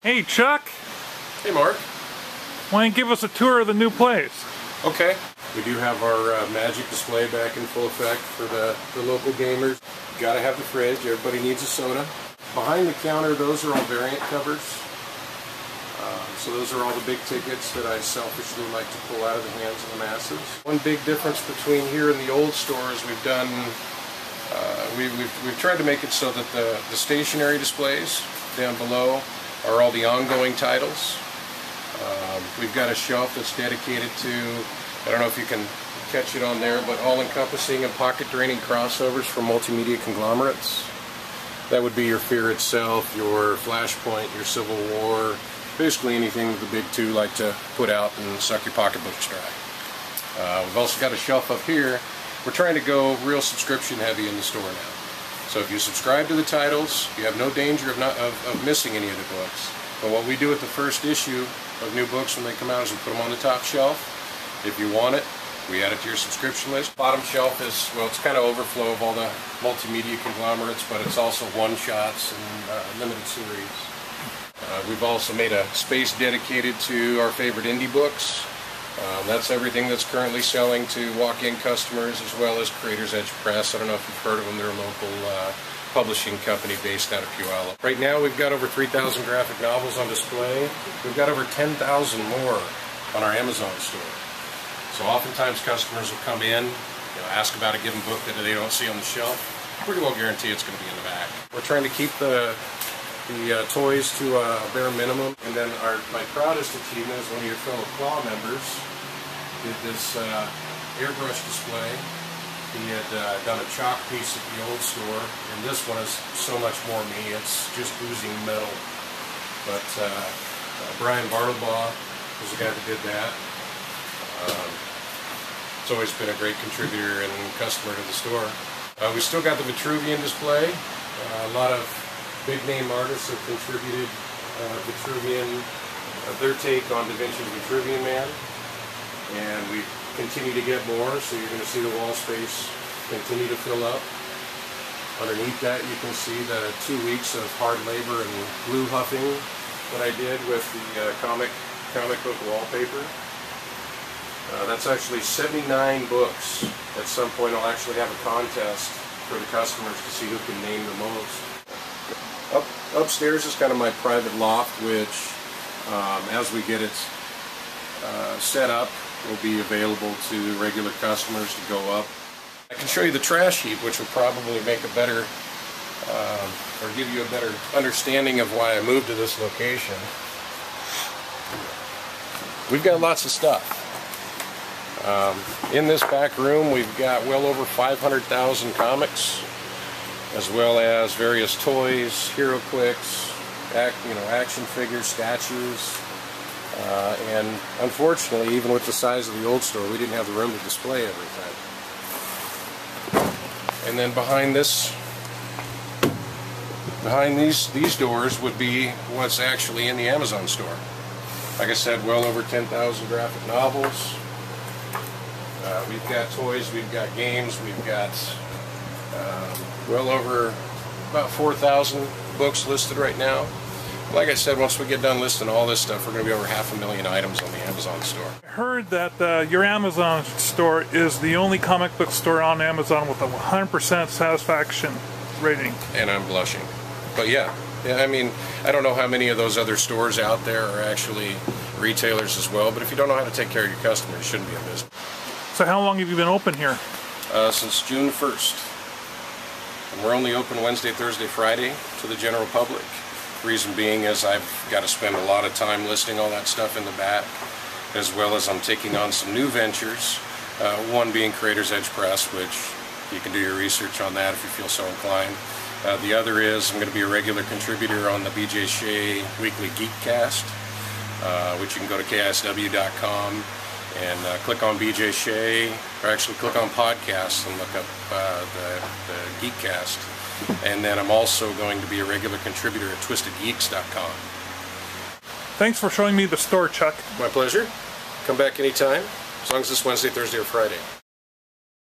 Hey Chuck, Hey Mark. why don't you give us a tour of the new place? Okay. We do have our magic display back in full effect for the local gamers. Gotta have the fridge, everybody needs a soda. Behind the counter, those are all variant covers. So those are all the big tickets that I selfishly like to pull out of the hands of the masses. One big difference between here and the old stores, we've done, we've tried to make it so that the stationary displays down below are all the ongoing titles. We've got a shelf that's dedicated to, I don't know if you can catch it on there, but all-encompassing and pocket-draining crossovers from multimedia conglomerates. That would be your Fear Itself, your Flashpoint, your Civil War, basically anything that the big two like to put out and suck your pocketbooks dry. We've also got a shelf up here. We're trying to go real subscription heavy in the store now. So if you subscribe to the titles, you have no danger of missing any of the books. But what we do with the first issue of new books when they come out is we put them on the top shelf. If you want it, we add it to your subscription list. Bottom shelf is, well, it's kind of overflow of all the multimedia conglomerates, but it's also one-shots and limited series. We've also made a space dedicated to our favorite indie books. That's everything that's currently selling to walk-in customers as well as Creators Edge Press. I don't know if you've heard of them. They're a local publishing company based out of Puyallup. Right now we've got over 3,000 graphic novels on display. We've got over 10,000 more on our Amazon store. So oftentimes customers will come in, ask about a given book that they don't see on the shelf. Pretty well guarantee it's going to be in the back. We're trying to keep the toys to a bare minimum. And then my proudest achievement is one of your fellow Claw members did this airbrush display. He had done a chalk piece at the old store, and this one is so much more me. It's just oozing metal. But Brian Bartlebaugh was the guy that did that. It's always been a great contributor and customer to the store. We still got the Vitruvian display. A lot of big-name artists have contributed Vitruvian, their take on Da Vinci's Vitruvian Man, and we continue to get more, so you're going to see the wall space continue to fill up. Underneath that you can see the 2 weeks of hard labor and glue huffing that I did with the comic book wallpaper. That's actually 79 books. At some point I'll actually have a contest for the customers to see who can name the most. Upstairs is kind of my private loft, which as we get it set up will be available to regular customers to go up. I can show you the trash heap, which will probably make a better or give you a better understanding of why I moved to this location. We've got lots of stuff. In this back room we've got well over 500,000 comics, as well as various toys, HeroClix, action figures, statues, and unfortunately, even with the size of the old store, we didn't have the room to display everything. And then behind these doors would be what's actually in the Amazon store. Like I said, well over 10,000 graphic novels. We've got toys, we've got games, we've got well over about 4,000 books listed right now. Like I said, once we get done listing all this stuff, we're going to be over 500,000 items on the Amazon store. I heard that your Amazon store is the only comic book store on Amazon with a 100% satisfaction rating. And I'm blushing. But yeah, I mean, I don't know how many of those other stores out there are actually retailers as well, but if you don't know how to take care of your customers, you shouldn't be in business. So how long have you been open here? Since June 1st. And we're only open Wednesday, Thursday, Friday to the general public. Reason being is I've got to spend a lot of time listing all that stuff in the back, as well as I'm taking on some new ventures, one being Creators Edge Press, which you can do your research on that if you feel so inclined. The other is I'm going to be a regular contributor on the BJ Shea Weekly Geekcast, which you can go to KSW.com and click on BJ Shea, or actually click on podcasts and look up the Geekcast. And then I'm also going to be a regular contributor at TwistedGeeks.com. Thanks for showing me the store, Chuck. My pleasure. Come back anytime, as long as it's Wednesday, Thursday, or Friday.